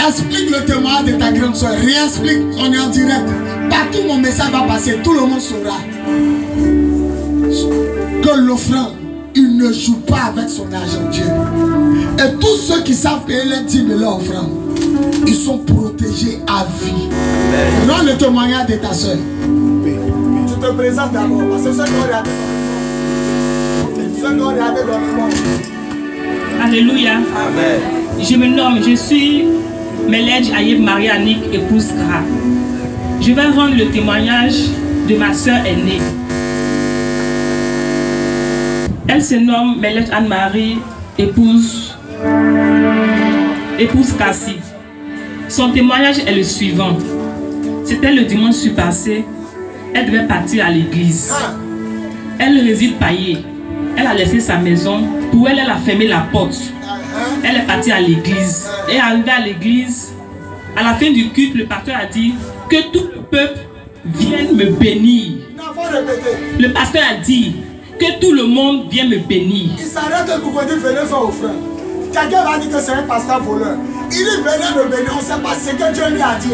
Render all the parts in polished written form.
Explique le témoignage de ta grande soeur. Réexplique, on est en direct. Partout mon message va passer, tout le monde saura que l'offrande, il ne joue pas avec son argent, Dieu. Et tous ceux qui savent payer les dîmes et leur offrande, ils sont protégés à vie. Rends le témoignage de ta soeur. Tu te présentes d'abord, parce que ceux qui ont regardé dans le monde. Alléluia. Amen. Je me nomme, je suis Meledj Ayeb Marie-Annick, épouse Kra. Je vais rendre le témoignage de ma soeur aînée. Elle se nomme Meledj Anne-Marie, épouse Kassi. Son témoignage est le suivant. C'était le dimanche passé. Elle devait partir à l'église. Elle réside Paillé. Elle a laissé sa maison. Pour elle, elle a fermé la porte. Elle est partie à l'église. Et arrivée à l'église, à la fin du culte, le pasteur a dit que tout le peuple vienne me bénir. Le pasteur a dit que tout le monde vienne me bénir. Il s'arrête pour dire venez faire offrande. Quelqu'un va dire que c'est un pasteur voleur. Il dit venez me bénir. On ne sait pas ce que Dieu lui a dit.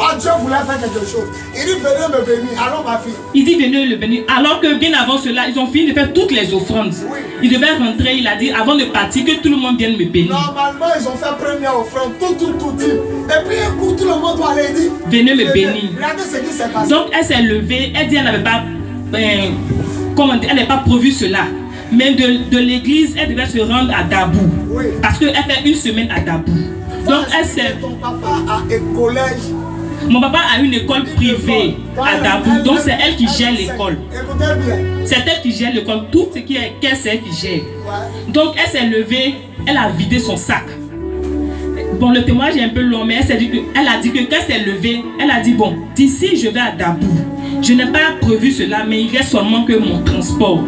Oh, Dieu voulait faire quelque chose. Il dit venez me bénir. Alors ma fille. Il dit venez le bénir. Alors que bien avant cela, ils ont fini de faire toutes les offrandes. Oui. Ils devaient rentrer. Il a dit avant de partir que tout le monde vienne me bénir. Normalement, ils ont fait première offrande. Tout dit. Et puis un coup, tout le monde doit aller dire venez me bénir. Regardez ce qui s'est passé. Donc elle s'est levée. Elle dit elle n'avait pas elle n'est pas prévu cela. Mais de l'église, elle devait se rendre à Dabou. Oui. Parce qu'elle fait une semaine à Dabou. Donc elle s'est... Ton papa a un collège. Mon papa a une école privée à Dabou. Donc c'est elle qui gère l'école. Écoutez bien. C'est elle qui gère l'école. Tout ce qui est caisse, c'est elle qui gère. Ouais. Donc elle s'est levée. Elle a vidé son sac. Bon, le témoignage est un peu long, mais elle a dit que quand elle s'est levée, elle a dit bon, d'ici je vais à Dabou. Je n'ai pas prévu cela, mais il reste seulement que mon transport.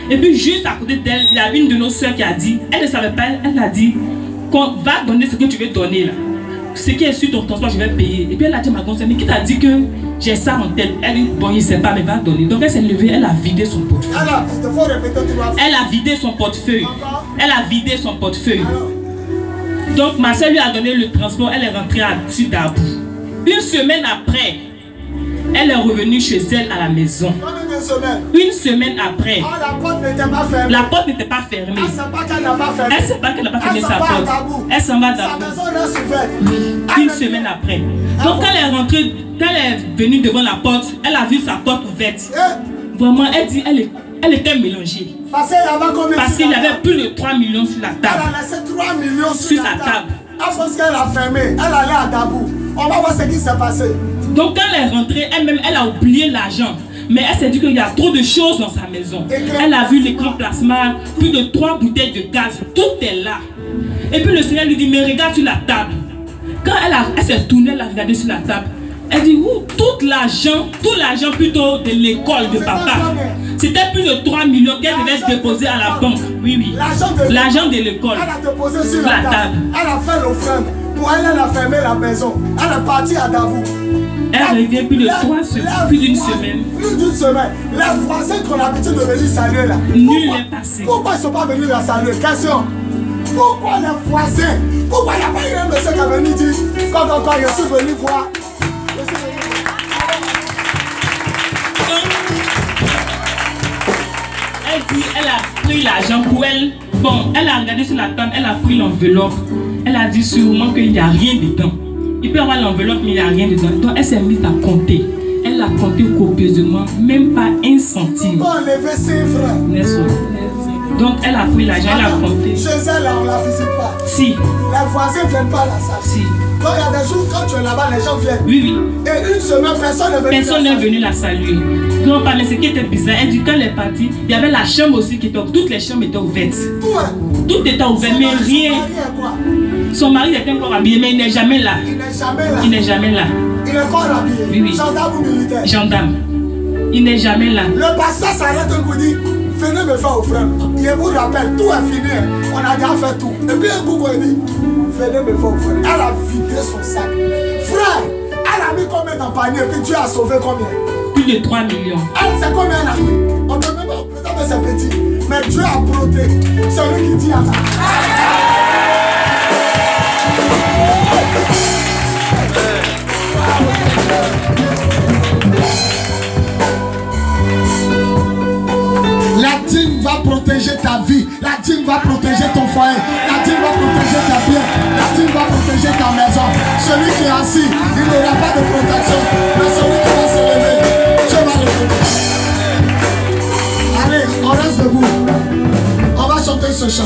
Et puis juste à côté d'elle, il y a une de nos soeurs qui a dit, elle ne savait pas, elle a dit qu'on va donner ce que tu veux donner là. Ce qui est sur ton transport, je vais payer. Et puis elle a dit à ma grande soeur, mais qui t'a dit que j'ai ça en tête? Elle dit, bon, il ne sait pas, mais va donner. Donc elle s'est levée, elle a vidé son portefeuille. Elle a vidé son portefeuille. Elle a vidé son portefeuille. Donc ma soeur lui a donné le transport, elle est rentrée à Dabou. Une semaine après, elle est revenue chez elle à la maison. Une semaine après, la porte n'était pas fermée. La porte n'était pas fermée. Elle ne sait pas qu'elle n'a pas fermé. Elle ne sait pas qu'elle n'a pas fermé sa porte. Elle s'en va à Dabou. Sa maison reste ouverte. Oui, une semaine après. Donc quand elle est rentrée, quand elle est venue devant la porte, elle a vu sa porte ouverte. Vraiment, elle dit, elle était mélangée. Parce qu'il y avait plus de 3 millions sur la table. Elle a laissé 3 millions sur sa table. Elle pense qu'elle a fermé. Elle allait à Dabou. On va voir ce qui s'est passé. Donc quand elle est rentrée, elle-même, elle a oublié l'argent. Mais elle s'est dit qu'il y a trop de choses dans sa maison. Elle a vu l'écran plasma, plus de 3 bouteilles de gaz. Tout est là. Et puis le Seigneur lui dit, mais regarde sur la table. Quand elle s'est tournée, elle a regardé sur la table. Elle dit, tout l'argent plutôt de l'école de papa. C'était plus de 3 millions qu'elle devait déposer à la banque. Oui, oui. L'argent de l'école. Elle a déposé sur la table. Elle a fait l'offrande. Pour elle, elle a fermé la maison. Elle est partie à Dabou. Elle revient plus d'une semaine. Plus d'une semaine. Les voisins qui ont l'habitude de venir saluer là. Nul n'est passé. Pourquoi ils ne sont pas venus la saluer? Question. Pourquoi les voisins? Pourquoi il n'y a pas eu un monsieur qui est venu dire quand je suis venu voir? Elle dit, elle a pris l'argent pour elle. Bon, elle a regardé sur la table, elle a pris l'enveloppe. Elle a dit sûrement qu'il n'y a rien dedans. Il peut y avoir l'enveloppe, mais il n'y a rien dedans. Donc elle s'est mise à compter. Elle a compté copieusement, même pas un centime. Pourquoi enlever ses frères? N'est-ce pas? Donc elle a pris l'argent, elle a compté. Chez elle, on ne la visite pas. Si. Les voisins ne viennent pas à la salle. Si. Donc il y a des jours quand tu es là-bas, les gens viennent. Oui, oui. Et une semaine, personne n'est venu la saluer. Non, pas, mais ce qui était bizarre, elle dit quand elle est partie, il y avait la chambre aussi qui était ouverte. Toutes les chambres étaient ouvertes. Tout était ouvert, mais rien. Son mari était encore habillé, mais il n'est jamais là. Il n'est jamais là. Il est encore habillé. Oui, oui. Gendarme ou militaire? Gendarme. Il n'est jamais là. Le pasteur s'arrête et vous dit, venez me faire offrande. Il vous rappelle, tout est fini. On a déjà fait tout. Et puis un coup, il dit, venez me faire offrande. Elle a vidé son sac. Frère, elle a mis combien dans le panier? Et puis Dieu a sauvé combien? Plus de 3 millions. Elle sait combien elle a mis? On ne peut même pas, peut-être c'est petit. Mais Dieu a protégé celui qui dit à ça. protéger ta vie. La dîme va protéger ton foyer. La dîme va protéger ta bien. La dîme va protéger ta maison. Celui qui est assis, il n'aura pas de protection. Mais celui qui va se lever, Dieu va le protéger. Allez, on reste debout. On va chanter ce chant.